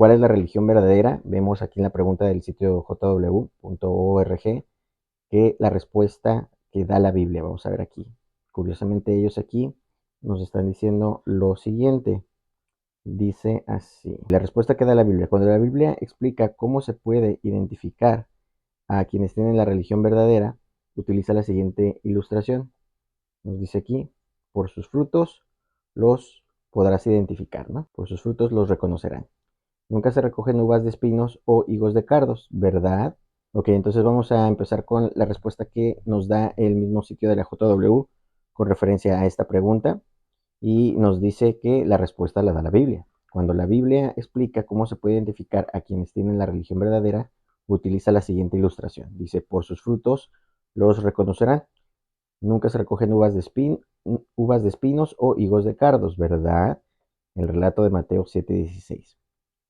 ¿Cuál es la religión verdadera? Vemos aquí en la pregunta del sitio jw.org que la respuesta que da la Biblia. Vamos a ver aquí. Curiosamente ellos aquí nos están diciendo lo siguiente. Dice así. La respuesta que da la Biblia. Cuando la Biblia explica cómo se puede identificar a quienes tienen la religión verdadera, utiliza la siguiente ilustración. Nos dice aquí, por sus frutos los podrás identificar, ¿no? Por sus frutos los reconocerán. Nunca se recogen uvas de espinos o higos de cardos, ¿verdad? Ok, entonces vamos a empezar con la respuesta que nos da el mismo sitio de la JW con referencia a esta pregunta y nos dice que la respuesta la da la Biblia. Cuando la Biblia explica cómo se puede identificar a quienes tienen la religión verdadera, utiliza la siguiente ilustración. Dice, por sus frutos los reconocerán. Nunca se recogen uvas de espinos o higos de cardos, ¿verdad? El relato de Mateo 7:16.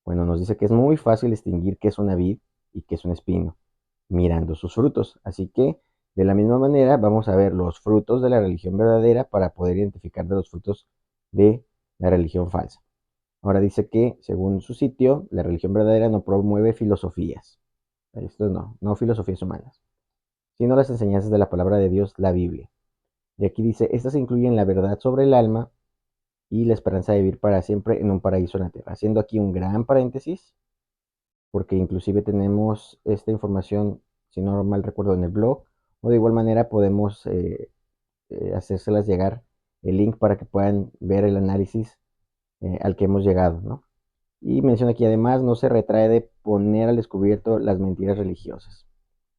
Bueno, nos dice que es muy fácil distinguir qué es una vid y qué es un espino, mirando sus frutos. Así que, de la misma manera, vamos a ver los frutos de la religión verdadera para poder identificar de los frutos de la religión falsa. Ahora dice que, según su sitio, la religión verdadera no promueve filosofías. Esto no filosofías humanas, sino las enseñanzas de la palabra de Dios, la Biblia. Y aquí dice, estas incluyen la verdad sobre el alma y la esperanza de vivir para siempre en un paraíso en la tierra. Haciendo aquí un gran paréntesis, porque inclusive tenemos esta información, si no mal recuerdo, en el blog, o de igual manera podemos hacérselas llegar el link para que puedan ver el análisis al que hemos llegado, ¿no? Y menciona que además no se retrae de poner al descubierto las mentiras religiosas.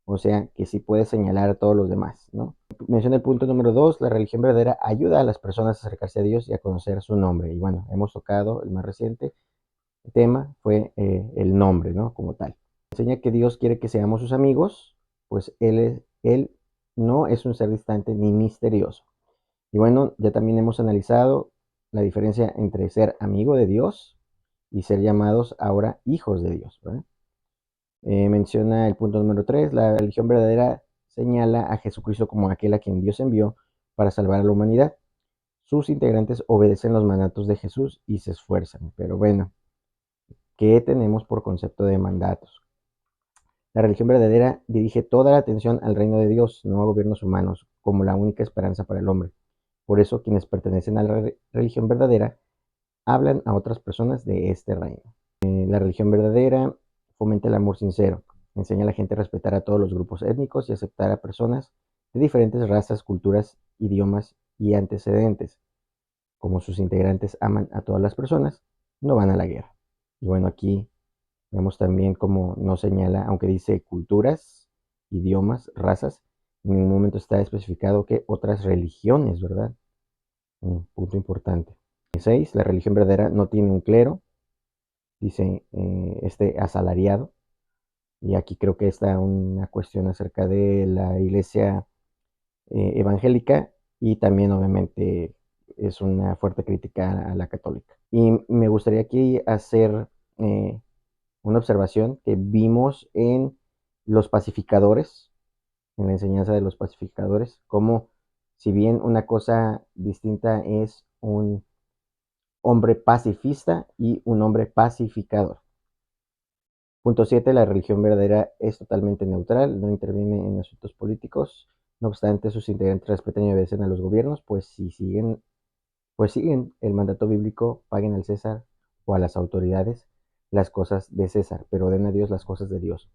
O sea, que sí puede señalar a todos los demás, ¿no? Menciona el punto número 2, la religión verdadera ayuda a las personas a acercarse a Dios y a conocer su nombre. Y bueno, hemos tocado el más reciente tema, fue el nombre, ¿no? Como tal. Enseña que Dios quiere que seamos sus amigos, pues Él no es un ser distante ni misterioso. Y bueno, ya también hemos analizado la diferencia entre ser amigo de Dios y ser llamados ahora hijos de Dios, ¿verdad? Menciona el punto número 3, la religión verdadera señala a Jesucristo como aquel a quien Dios envió para salvar a la humanidad. Sus integrantes obedecen los mandatos de Jesús y se esfuerzan. Pero bueno, ¿qué tenemos por concepto de mandatos? La religión verdadera dirige toda la atención al reino de Dios, no a gobiernos humanos, como la única esperanza para el hombre. Por eso quienes pertenecen a la religión verdadera hablan a otras personas de este reino. La religión verdadera fomenta el amor sincero, enseña a la gente a respetar a todos los grupos étnicos y aceptar a personas de diferentes razas, culturas, idiomas y antecedentes. Como sus integrantes aman a todas las personas, no van a la guerra. Y bueno, aquí vemos también cómo no señala, aunque dice culturas, idiomas, razas, en ningún momento está especificado que otras religiones, ¿verdad? Un punto importante. 6. La religión verdadera no tiene un clero, dice este asalariado. Y aquí creo que está una cuestión acerca de la iglesia evangélica y también obviamente es una fuerte crítica a la católica. Y me gustaría aquí hacer una observación que vimos en los pacificadores, en la enseñanza de los pacificadores, como si bien una cosa distinta es un hombre pacifista y un hombre pacificador. Punto 7. La religión verdadera es totalmente neutral, no interviene en asuntos políticos. No obstante, sus integrantes respetan y obedecen a los gobiernos, pues si siguen el mandato bíblico, paguen al César o a las autoridades las cosas de César, pero den a Dios las cosas de Dios.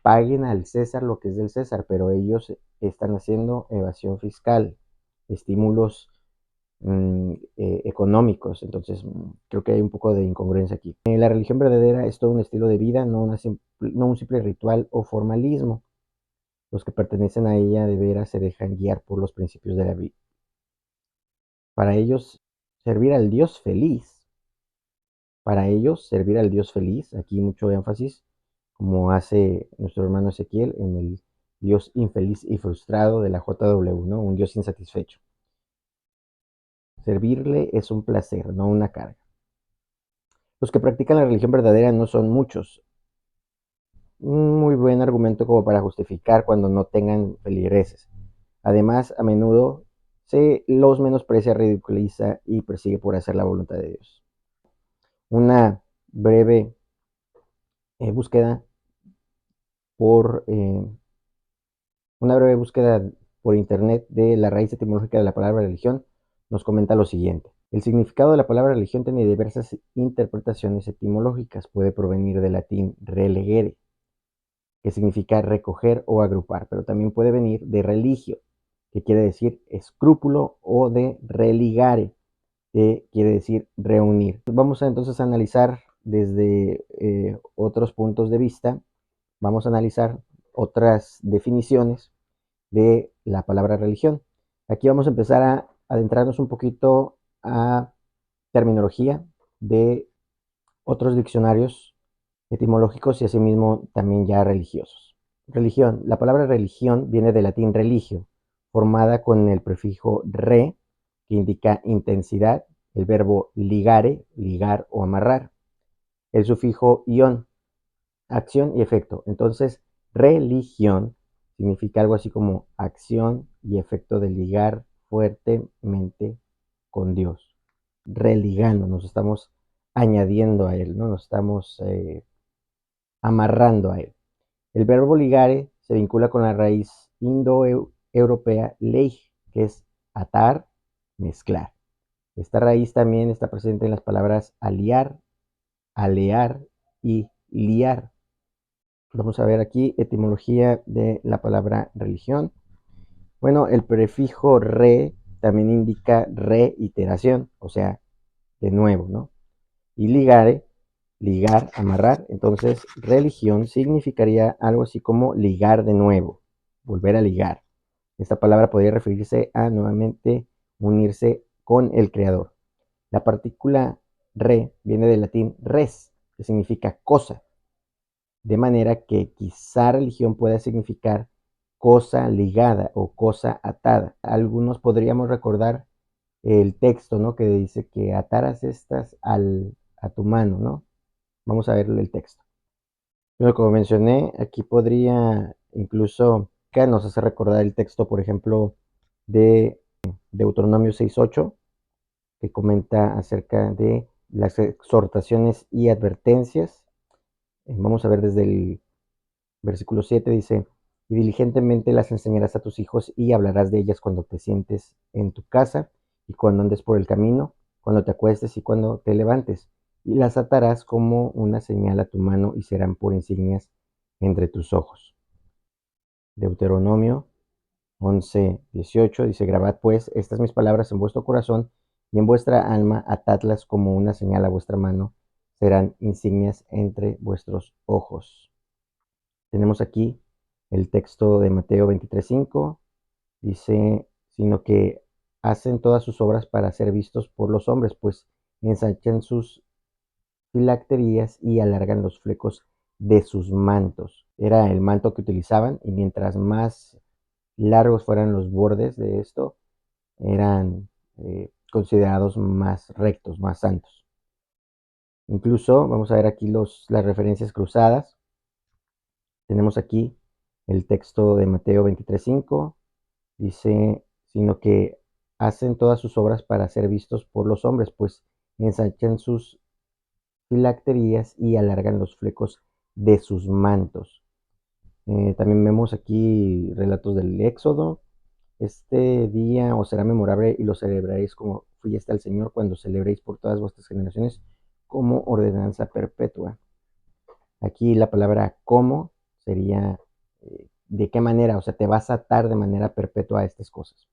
Paguen al César lo que es del César, pero ellos están haciendo evasión fiscal, estímulos económicos. Entonces, creo que hay un poco de incongruencia aquí. La religión verdadera es todo un estilo de vida, no un simple ritual o formalismo. Los que pertenecen a ella de veras se dejan guiar por los principios de la vida. Para ellos, servir al Dios feliz. Para ellos, servir al Dios feliz, aquí mucho énfasis, como hace nuestro hermano Ezequiel en el Dios infeliz y frustrado de la JW, ¿no? Un Dios insatisfecho. Servirle es un placer, no una carga. Los que practican la religión verdadera no son muchos. Un muy buen argumento como para justificar cuando no tengan feligreses. Además, a menudo se los menosprecia, ridiculiza y persigue por hacer la voluntad de Dios. Una breve búsqueda por una breve búsqueda por internet de la raíz etimológica de la palabra religión nos comenta lo siguiente. El significado de la palabra religión tiene diversas interpretaciones etimológicas. Puede provenir del latín relegere, que significa recoger o agrupar, pero también puede venir de religio, que quiere decir escrúpulo, o de religare, que quiere decir reunir. Vamos a entonces analizar desde otros puntos de vista, vamos a analizar otras definiciones de la palabra religión. Aquí vamos a empezar a adentrarnos un poquito a terminología de otros diccionarios etimológicos y asimismo también ya religiosos. Religión. La palabra religión viene del latín religio, formada con el prefijo re, que indica intensidad, el verbo ligare, ligar o amarrar, el sufijo ion, acción y efecto. Entonces, religión significa algo así como acción y efecto de ligar fuertemente con Dios. Religando, nos estamos añadiendo a Él, ¿no? Nos estamos amarrando a Él. El verbo ligare se vincula con la raíz indoeuropea leig, que es atar, mezclar. Esta raíz también está presente en las palabras aliar, alear y liar. Vamos a ver aquí etimología de la palabra religión. Bueno, el prefijo re también indica reiteración, o sea, de nuevo, ¿no? Y ligare, ligar, amarrar. Entonces, religión significaría algo así como ligar de nuevo, volver a ligar. Esta palabra podría referirse a nuevamente unirse con el Creador. La partícula re viene del latín res, que significa cosa, de manera que quizá religión pueda significar cosa ligada o cosa atada. Algunos podríamos recordar el texto, ¿no? Que dice que ataras estas a tu mano, ¿no? Vamos a ver el texto. Pero como mencioné, aquí podría incluso que nos hace recordar el texto, por ejemplo, de Deuteronomio 6:8, que comenta acerca de las exhortaciones y advertencias. Vamos a ver desde el versículo 7, dice, y diligentemente las enseñarás a tus hijos y hablarás de ellas cuando te sientes en tu casa y cuando andes por el camino, cuando te acuestes y cuando te levantes, y las atarás como una señal a tu mano y serán por insignias entre tus ojos. Deuteronomio 11:18 dice, grabad pues estas mis palabras en vuestro corazón y en vuestra alma, atadlas como una señal a vuestra mano, serán insignias entre vuestros ojos. Tenemos aquí el texto de Mateo 23:5, dice, sino que hacen todas sus obras para ser vistos por los hombres, pues ensanchan sus filacterías y alargan los flecos de sus mantos. Era el manto que utilizaban y mientras más largos fueran los bordes de esto, eran considerados más rectos, más santos. Incluso vamos a ver aquí las referencias cruzadas. Tenemos aquí el texto de Mateo 23:5, dice, sino que hacen todas sus obras para ser vistos por los hombres, pues ensanchan sus filacterías y alargan los flecos de sus mantos. También vemos aquí relatos del Éxodo. Este día os será memorable y lo celebraréis como fiesta al Señor cuando celebréis por todas vuestras generaciones como ordenanza perpetua. Aquí la palabra como sería de qué manera, o sea, te vas a atar de manera perpetua a estas cosas.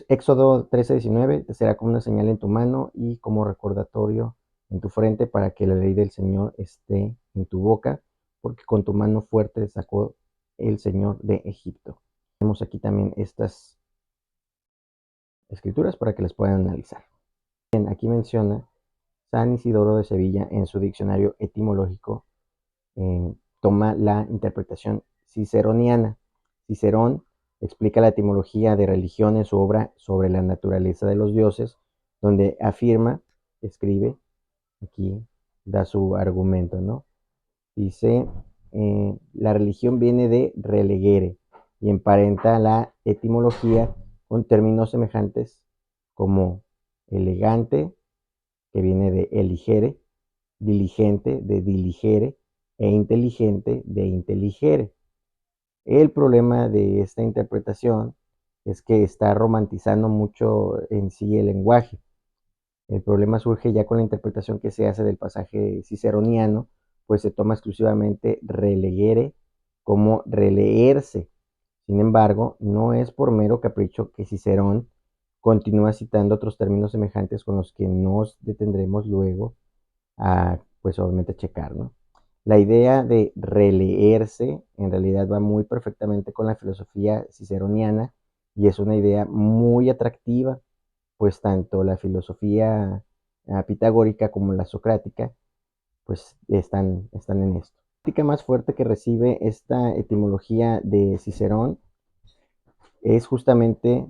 Éxodo 13:19, te será como una señal en tu mano y como recordatorio en tu frente para que la ley del Señor esté en tu boca, porque con tu mano fuerte sacó el Señor de Egipto. Tenemos aquí también estas escrituras para que las puedan analizar. Bien, aquí menciona San Isidoro de Sevilla en su diccionario etimológico, toma la interpretación ciceroniana. Cicerón explica la etimología de religión en su obra sobre la naturaleza de los dioses, donde afirma, escribe, aquí da su argumento, ¿no? Dice, la religión viene de relegere y emparenta la etimología con términos semejantes como elegante, que viene de eligere, diligente de diligere e inteligente de inteligere. El problema de esta interpretación es que está romantizando mucho en sí el lenguaje. El problema surge ya con la interpretación que se hace del pasaje ciceroniano, pues se toma exclusivamente relegere como releerse. Sin embargo, no es por mero capricho que Cicerón continúa citando otros términos semejantes con los que nos detendremos luego a, pues obviamente, checar, ¿no? La idea de releerse en realidad va muy perfectamente con la filosofía ciceroniana y es una idea muy atractiva, pues tanto la filosofía pitagórica como la socrática pues están en esto. La crítica más fuerte que recibe esta etimología de Cicerón es justamente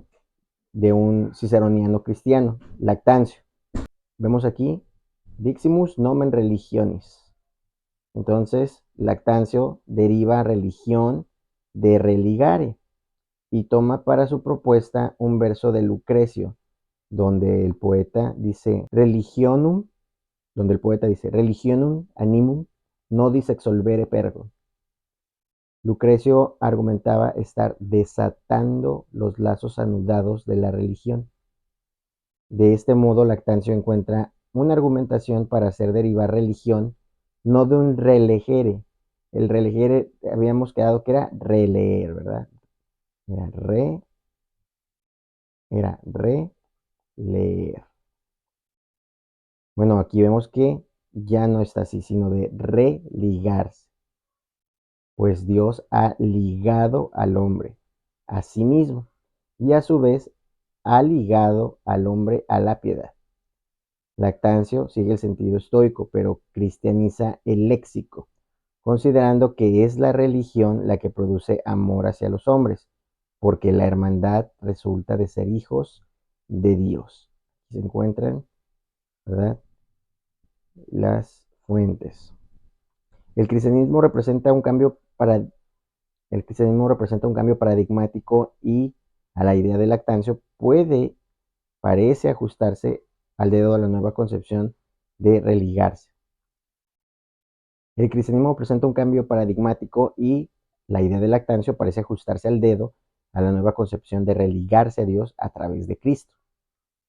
de un ciceroniano cristiano, Lactancio. Vemos aquí, Diximus nomen religionis. Entonces, Lactancio deriva religión de religare y toma para su propuesta un verso de Lucrecio, donde el poeta dice religionum, religionum animum nodis exsolvere pergo. Lucrecio argumentaba estar desatando los lazos anudados de la religión. De este modo, Lactancio encuentra una argumentación para hacer derivar religión, no de un relegere. El relegere habíamos quedado que era releer, ¿verdad? Era releer. Bueno, aquí vemos que ya no está así, sino de religarse. Pues Dios ha ligado al hombre a sí mismo y a su vez ha ligado al hombre a la piedad. Lactancio sigue el sentido estoico, pero cristianiza el léxico, considerando que es la religión la que produce amor hacia los hombres, porque la hermandad resulta de ser hijos de Dios. Aquí se encuentran, ¿verdad?, las fuentes. El cristianismo representa un cambio para El cristianismo representa un cambio paradigmático y a la idea de Lactancio parece ajustarse al dedo a la nueva concepción de religarse. El cristianismo presenta un cambio paradigmático y la idea de Lactancio parece ajustarse al dedo a la nueva concepción de religarse a Dios a través de Cristo,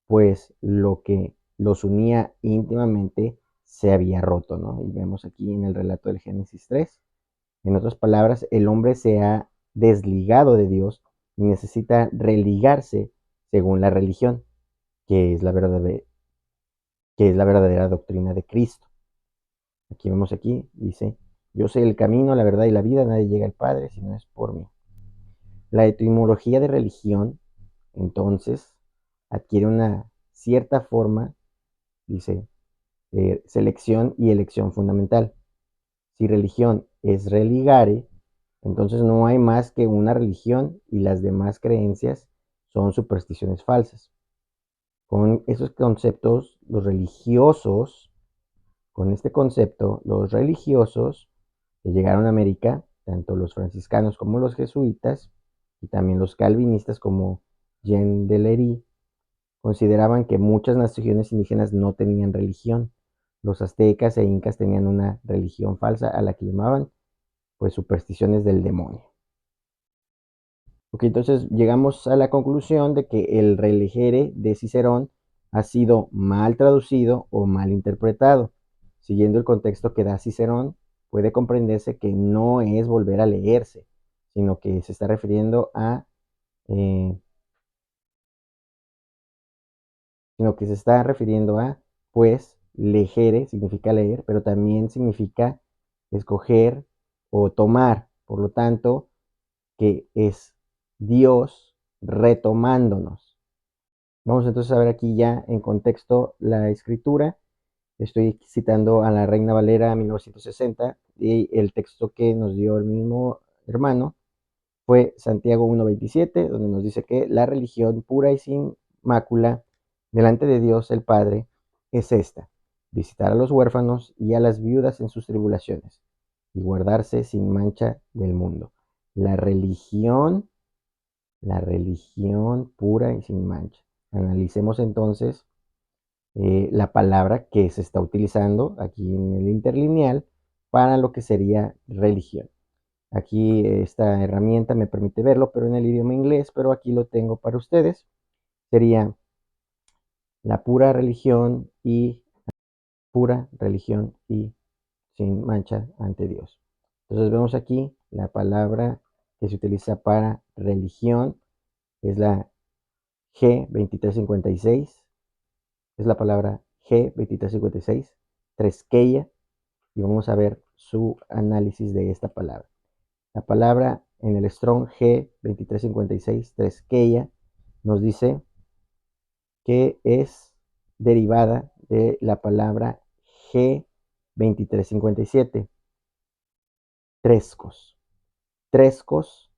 pues lo que los unía íntimamente se había roto, ¿no? Y vemos aquí en el relato del Génesis 3. En otras palabras, el hombre se ha desligado de Dios y necesita religarse según la religión, que es la verdadera, doctrina de Cristo. Aquí vemos aquí, dice, yo soy el camino, la verdad y la vida, nadie llega al Padre si no es por mí. La etimología de religión, entonces, adquiere una cierta forma, dice, de selección y elección fundamental. Si religión es religare, entonces no hay más que una religión y las demás creencias son supersticiones falsas. Con esos conceptos, con este concepto, los religiosos que llegaron a América, tanto los franciscanos como los jesuitas, y también los calvinistas como Jean de Lery, consideraban que muchas naciones indígenas no tenían religión. Los aztecas e incas tenían una religión falsa a la que llamaban pues supersticiones del demonio. Ok, entonces llegamos a la conclusión de que el religere de Cicerón ha sido mal traducido o mal interpretado. Siguiendo el contexto que da Cicerón, puede comprenderse que no es volver a leerse, sino que se está refiriendo a, eh, pues, legere significa leer, pero también significa escoger o tomar. Por lo tanto, que es Dios retomándonos. Vamos entonces a ver aquí ya en contexto la escritura. Estoy citando a la Reina Valera 1960 y el texto que nos dio el mismo hermano fue Santiago 1.27, donde nos dice que la religión pura y sin mácula delante de Dios el Padre es esta: visitar a los huérfanos y a las viudas en sus tribulaciones y guardarse sin mancha del mundo. La religión la religión pura y sin mancha. Analicemos entonces la palabra que se está utilizando aquí en el interlineal para lo que sería religión. Aquí esta herramienta me permite verlo, pero en el idioma inglés, pero aquí lo tengo para ustedes. Sería la pura religión y sin mancha ante Dios. Entonces vemos aquí la palabra que se utiliza para religión es la G2356, es la palabra G2356, tresqueia, y vamos a ver su análisis de esta palabra. La palabra en el Strong G2356, tresqueia, nos dice que es derivada de la palabra G2357, trescos. Trescos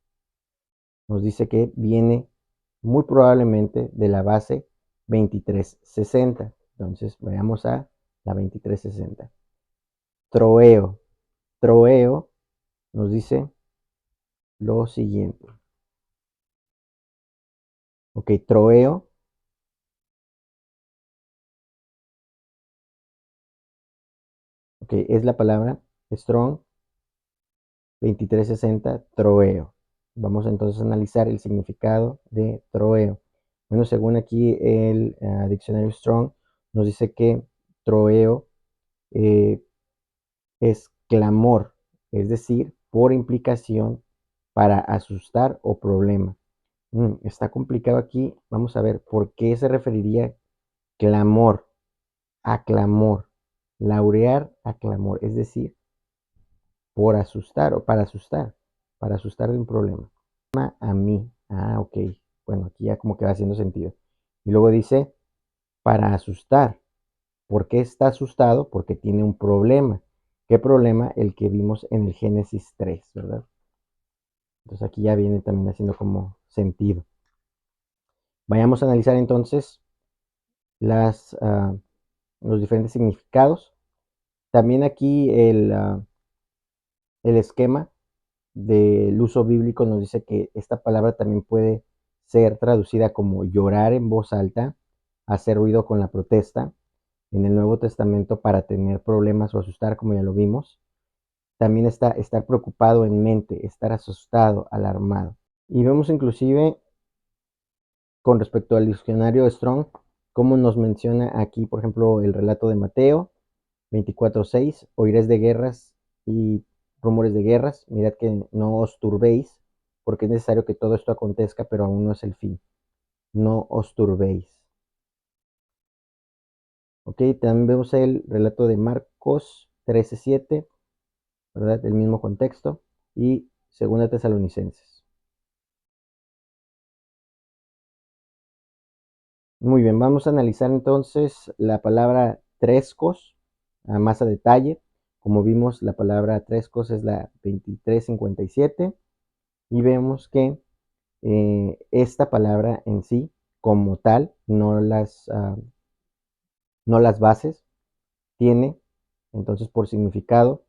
nos dice que viene muy probablemente de la base 2360. Entonces, veamos a la 2360. Troeo. Troeo nos dice lo siguiente. Ok, troeo. Ok, es la palabra strong 2360, troeo. Vamos entonces a analizar el significado de troeo. Bueno, según aquí el diccionario Strong, nos dice que troeo es clamor, es decir, por implicación, para asustar o problema. Está complicado aquí. Vamos a ver por qué se referiría clamor a clamor. Laurear a clamor, es decir, por asustar o para asustar de un problema. A mí. Ah, ok. Bueno, aquí ya como que va haciendo sentido. Y luego dice, para asustar. ¿Por qué está asustado? Porque tiene un problema. ¿Qué problema? El que vimos en el Génesis 3, ¿verdad? Entonces aquí ya viene también haciendo como sentido. Vayamos a analizar entonces los diferentes significados. También aquí el esquema del uso bíblico nos dice que esta palabra también puede ser traducida como llorar en voz alta, hacer ruido con la protesta, en el Nuevo Testamento para tener problemas o asustar, como ya lo vimos. También está estar preocupado en mente, estar asustado, alarmado. Y vemos inclusive con respecto al diccionario Strong, como nos menciona aquí, por ejemplo, el relato de Mateo 24:6, oiréis de guerras y rumores de guerras, mirad que no os turbéis, porque es necesario que todo esto acontezca, pero aún no es el fin. No os turbéis. Ok, también vemos el relato de Marcos 13:7, ¿verdad? El mismo contexto. Y Segunda Tesalonicenses. Muy bien, vamos a analizar entonces la palabra trescos a más a detalle. Como vimos, la palabra trescos es la 2357 y vemos que esta palabra en sí, como tal, no las bases, tiene entonces por significado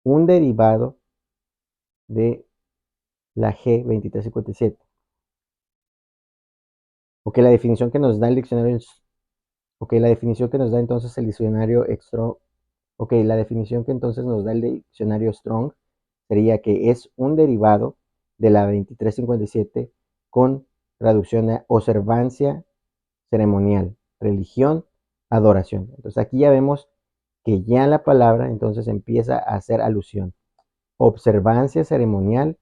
un derivado de la G2357. Ok, la definición que nos da el diccionario, ok, la definición que nos da entonces el diccionario ok, la definición que entonces nos da el diccionario Strong sería que es un derivado de la 2357 con traducción a observancia ceremonial, religión, adoración. Entonces aquí ya vemos que ya la palabra entonces empieza a hacer alusión. Observancia ceremonial,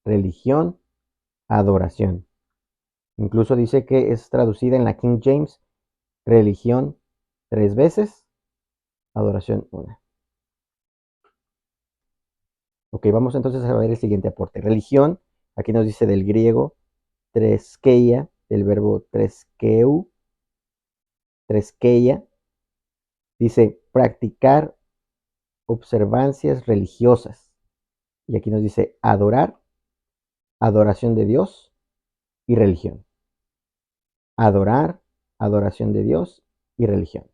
religión, adoración. Incluso dice que es traducida en la King James, religión 3 veces, adoración 1. Ok, vamos entonces a ver el siguiente aporte. Religión, aquí nos dice del griego treskeia, del verbo treskeia, dice practicar observancias religiosas. Y aquí nos dice adorar, adoración de Dios y religión. Adorar, adoración de Dios y religión.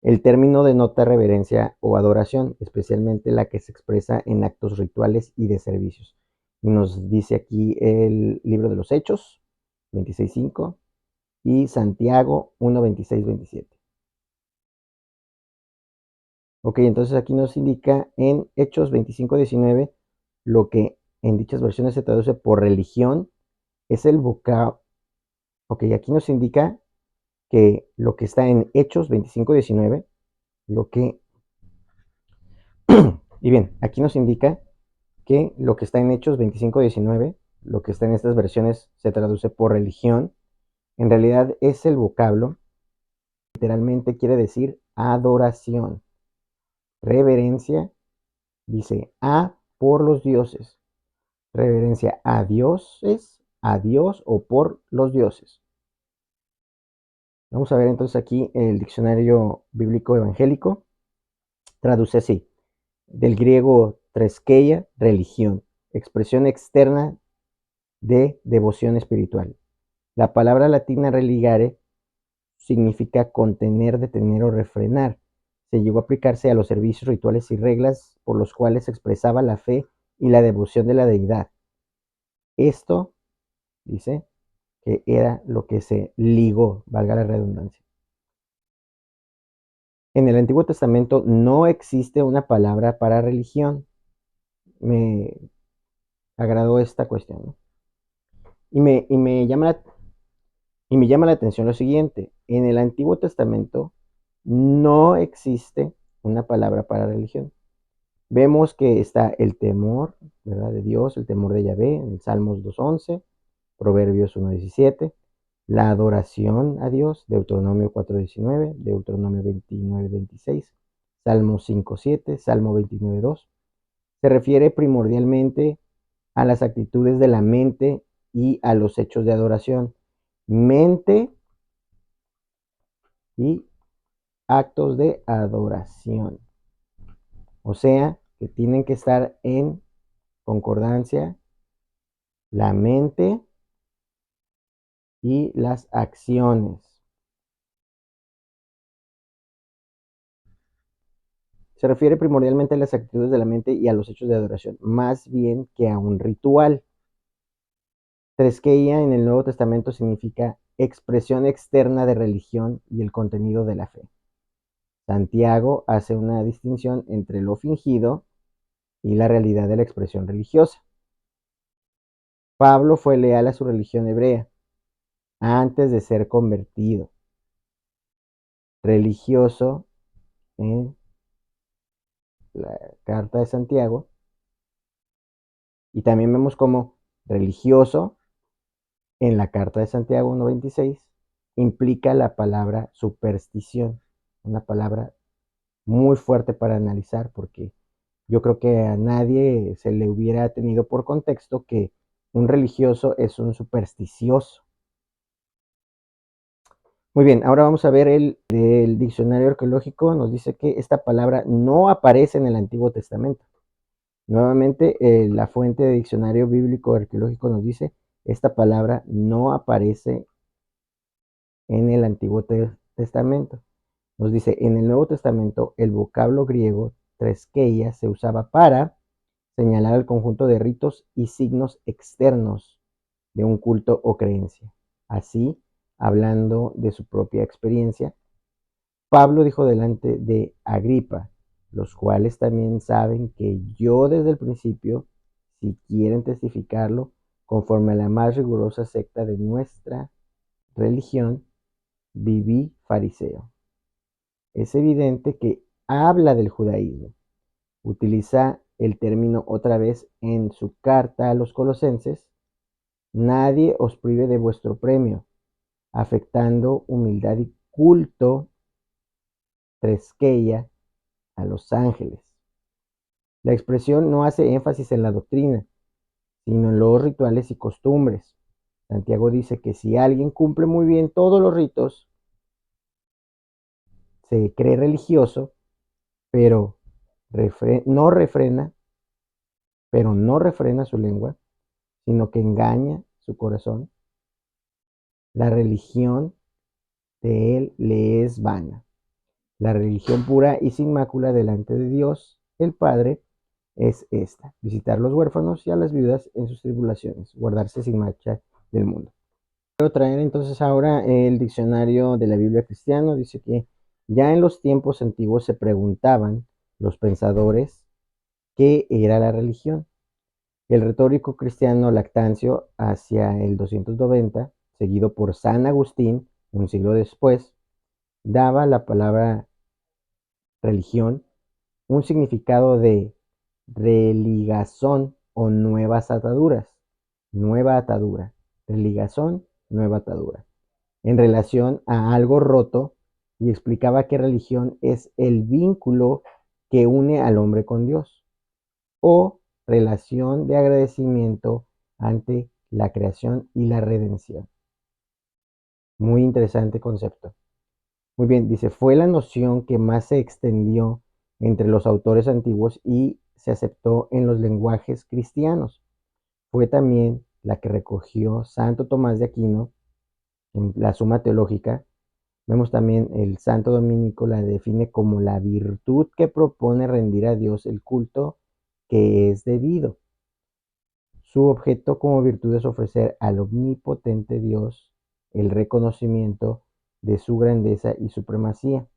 El término denota reverencia o adoración, especialmente la que se expresa en actos rituales y de servicios. Y nos dice aquí el libro de los Hechos, 26:5. y Santiago 1, 26, 27. Ok, entonces aquí nos indica en Hechos 25, 19, lo que en dichas versiones se traduce por religión es el vocablo. Ok, aquí nos indica que lo que está en Hechos 25, 19, lo que... y bien, aquí nos indica que lo que está en Hechos 25, 19, lo que está en estas versiones se traduce por religión, en realidad es el vocablo, literalmente quiere decir adoración, reverencia, dice a por los dioses, reverencia a dioses, a Dios o por los dioses. Vamos a ver entonces aquí el diccionario bíblico evangélico, traduce así, del griego treskeia, religión, expresión externa de devoción espiritual. La palabra latina religare significa contener, detener o refrenar. Se llegó a aplicarse a los servicios, rituales y reglas por los cuales se expresaba la fe y la devoción de la deidad. Esto, dice, que era lo que se ligó, valga la redundancia. En el Antiguo Testamento no existe una palabra para religión. Me agradó esta cuestión, ¿no? Y me llama la atención lo siguiente. En el Antiguo Testamento no existe una palabra para religión. Vemos que está el temor, ¿verdad?, de Dios, el temor de Yahvé, en Salmos 2:11, Proverbios 1:17, la adoración a Dios, Deuteronomio 4:19, Deuteronomio 29:26, Salmos 5:7, Salmo 29:2. Se refiere primordialmente a las actitudes de la mente y a los hechos de adoración. Mente y actos de adoración. O sea, que tienen que estar en concordancia la mente y las acciones. Se refiere primordialmente a las actitudes de la mente y a los hechos de adoración, más bien que a un ritual. Treskeia en el Nuevo Testamento significa expresión externa de religión y el contenido de la fe. Santiago hace una distinción entre lo fingido y la realidad de la expresión religiosa. Pablo fue leal a su religión hebrea antes de ser convertido, religioso en la carta de Santiago, y también vemos como religioso en la carta de Santiago 1:26 implica la palabra superstición, una palabra muy fuerte para analizar, porque yo creo que a nadie se le hubiera tenido por contexto que un religioso es un supersticioso. Muy bien, ahora vamos a ver el diccionario arqueológico. Nos dice que esta palabra no aparece en el Antiguo Testamento. Nuevamente, la fuente de diccionario bíblico arqueológico nos dice esta palabra no aparece en el Antiguo Testamento. Nos dice, en el Nuevo Testamento el vocablo griego treskeia se usaba para señalar el conjunto de ritos y signos externos de un culto o creencia. Así, hablando de su propia experiencia, Pablo dijo delante de Agripa, los cuales también saben que yo desde el principio, si quieren testificarlo, conforme a la más rigurosa secta de nuestra religión, viví fariseo. Es evidente que habla del judaísmo. Utiliza el término otra vez en su carta a los colosenses. Nadie os prive de vuestro premio, afectando humildad y culto treskeia a los ángeles. La expresión no hace énfasis en la doctrina, sino en los rituales y costumbres. Santiago dice que si alguien cumple muy bien todos los ritos, se cree religioso, pero no refrena, su lengua, sino que engaña su corazón. La religión de él le es vana. La religión pura y sin mácula delante de Dios, el Padre, es esta: visitar a los huérfanos y a las viudas en sus tribulaciones, guardarse sin mancha del mundo. Quiero traer entonces ahora el diccionario de la Biblia cristiano. Dice que ya en los tiempos antiguos se preguntaban los pensadores qué era la religión. El retórico cristiano Lactancio, hacia el 290, seguido por San Agustín, un siglo después, daba la palabra religión un significado de religazón o nuevas ataduras, nueva atadura, religazón, nueva atadura, en relación a algo roto, y explicaba que religión es el vínculo que une al hombre con Dios, o relación de agradecimiento ante la creación y la redención. Muy interesante concepto. Muy bien, dice, fue la noción que más se extendió entre los autores antiguos y se aceptó en los lenguajes cristianos. Fue también la que recogió Santo Tomás de Aquino en la Suma Teológica. Vemos también el Santo Dominico la define como la virtud que propone rendir a Dios el culto que es debido. Su objeto como virtud es ofrecer al omnipotente Dios el reconocimiento de su grandeza y supremacía.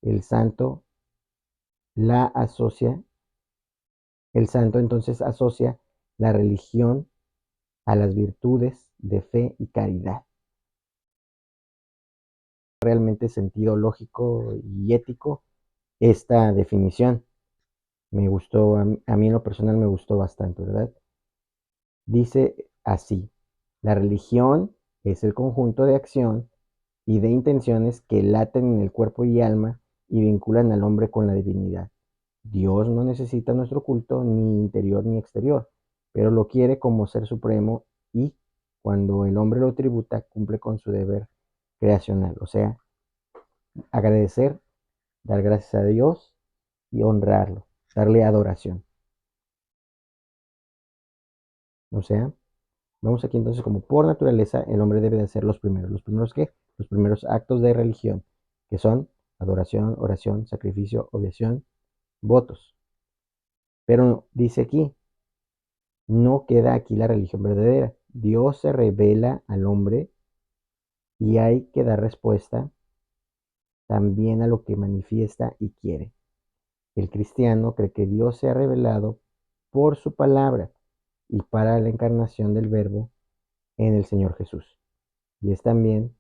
El santo la asocia, el santo entonces asocia la religión a las virtudes de fe y caridad. Realmente sentido lógico y ético esta definición. Me gustó, a mí en lo personal me gustó bastante, ¿verdad? Dice así, la religión es el conjunto de acción y de intenciones que laten en el cuerpo y alma y vinculan al hombre con la divinidad. Dios no necesita nuestro culto ni interior ni exterior, pero lo quiere como ser supremo, y cuando el hombre lo tributa cumple con su deber creacional, o sea, agradecer, dar gracias a Dios y honrarlo, darle adoración. O sea, vamos aquí entonces como por naturaleza el hombre debe de hacer los primeros. ¿Los primeros qué? Los primeros actos de religión, que son adoración, oración, sacrificio, oblación, votos. Pero dice aquí, no queda aquí la religión verdadera. Dios se revela al hombre y hay que dar respuesta también a lo que manifiesta y quiere. El cristiano cree que Dios se ha revelado por su palabra y para la encarnación del Verbo en el Señor Jesús. Y es también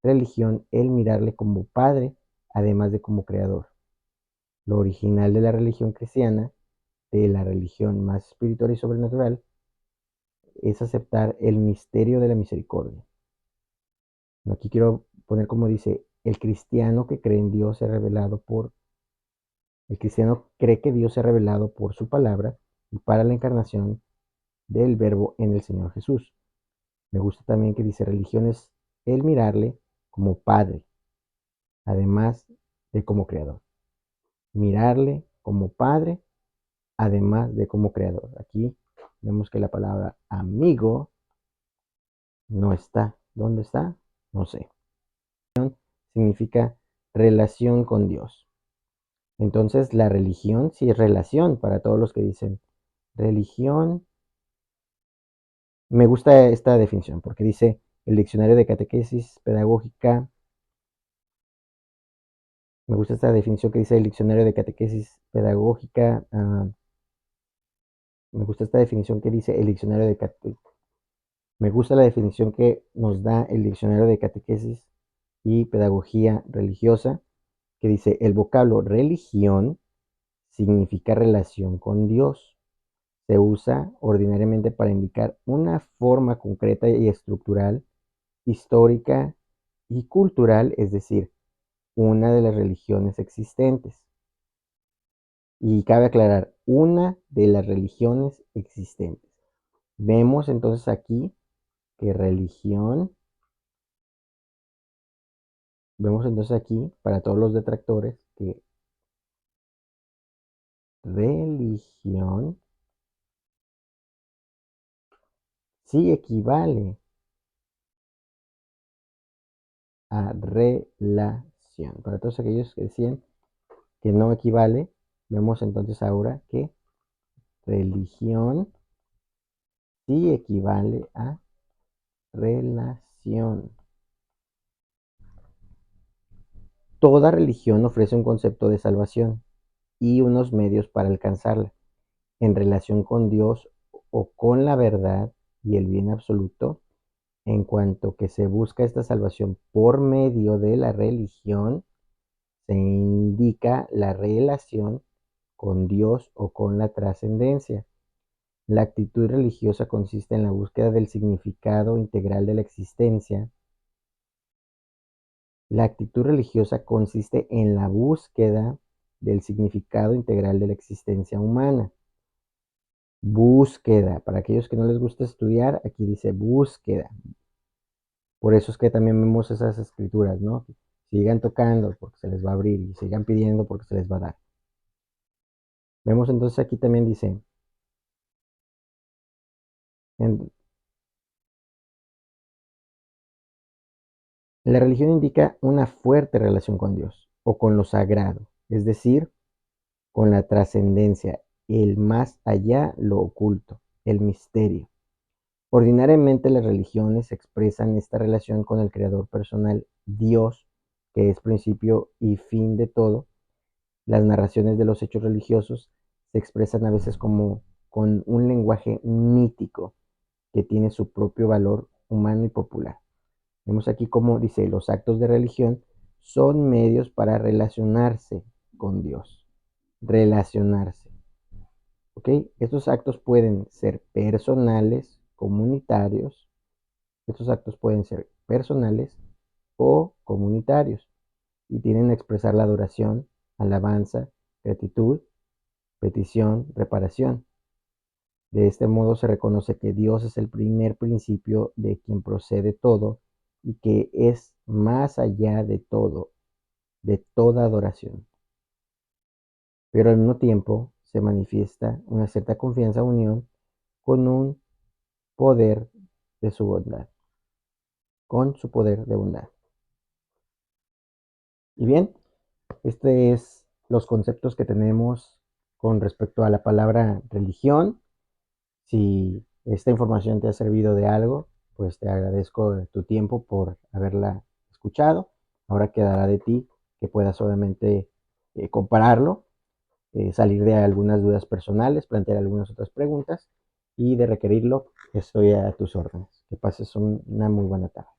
religión el mirarle como Padre, además de como Creador. Lo original de la religión cristiana, de la religión más espiritual y sobrenatural, es aceptar el misterio de la misericordia. Aquí quiero poner como dice, el cristiano que cree en Dios se ha revelado por, el cristiano cree que Dios se ha revelado por su palabra y para la encarnación del Verbo en el Señor Jesús. Me gusta también que dice, religión es el mirarle como Padre, además de como Creador. Mirarle como Padre, además de como Creador. Aquí vemos que la palabra amigo no está. ¿Dónde está? No sé. Significa relación con Dios. Entonces, la religión sí es relación para todos los que dicen religión. Me gusta esta definición porque dice el diccionario de catequesis pedagógica. Me gusta esta definición que dice el diccionario de catequesis pedagógica. Me gusta esta definición que dice el diccionario de catequesis. Me gusta la definición que nos da el diccionario de catequesis y pedagogía religiosa, que dice el vocablo religión significa relación con Dios. Se usa ordinariamente para indicar una forma concreta y estructural, histórica y cultural, es decir, una de las religiones existentes. Y cabe aclarar, una de las religiones existentes. Vemos entonces aquí que religión, vemos entonces aquí, para todos los detractores, que religión sí equivale a relación. Para todos aquellos que decían que no equivale, vemos entonces ahora que religión sí equivale a relación. salvación. Toda religión ofrece un concepto de salvación y unos medios para alcanzarla en relación con Dios o con la verdad y el bien absoluto. En cuanto que se busca esta salvación por medio de la religión, se indica la relación con Dios o con la trascendencia. La actitud religiosa consiste en la búsqueda del significado integral de la existencia. La actitud religiosa consiste en la búsqueda del significado integral de la existencia humana. Búsqueda. Para aquellos que no les gusta estudiar, aquí dice búsqueda. Por eso es que también vemos esas escrituras, ¿no? Sigan tocando porque se les va a abrir y sigan pidiendo porque se les va a dar. Vemos entonces aquí también dice, en, la religión indica una fuerte relación con Dios o con lo sagrado, es decir, con la trascendencia, el más allá, lo oculto, el misterio. Ordinariamente las religiones expresan esta relación con el creador personal, Dios, que es principio y fin de todo. Las narraciones de los hechos religiosos se expresan a veces como con un lenguaje mítico que tiene su propio valor humano y popular. Vemos aquí como dice, los actos de religión son medios para relacionarse con Dios. Relacionarse. ¿Ok? Estos actos pueden ser personales, comunitarios. Estos actos pueden ser personales o comunitarios y tienen que expresar la adoración, alabanza, gratitud, petición, reparación. De este modo se reconoce que Dios es el primer principio de quien procede todo y que es más allá de todo, de toda adoración. Pero al mismo tiempo se manifiesta una cierta confianza o unión con un poder de su bondad, con su poder de bondad. Y bien, este es los conceptos que tenemos con respecto a la palabra religión. Si esta información te ha servido de algo, pues te agradezco tu tiempo por haberla escuchado. Ahora quedará de ti que puedas obviamente compararlo, salir de algunas dudas personales, plantear algunas otras preguntas y de requerirlo, estoy a tus órdenes. Que pases una muy buena tarde.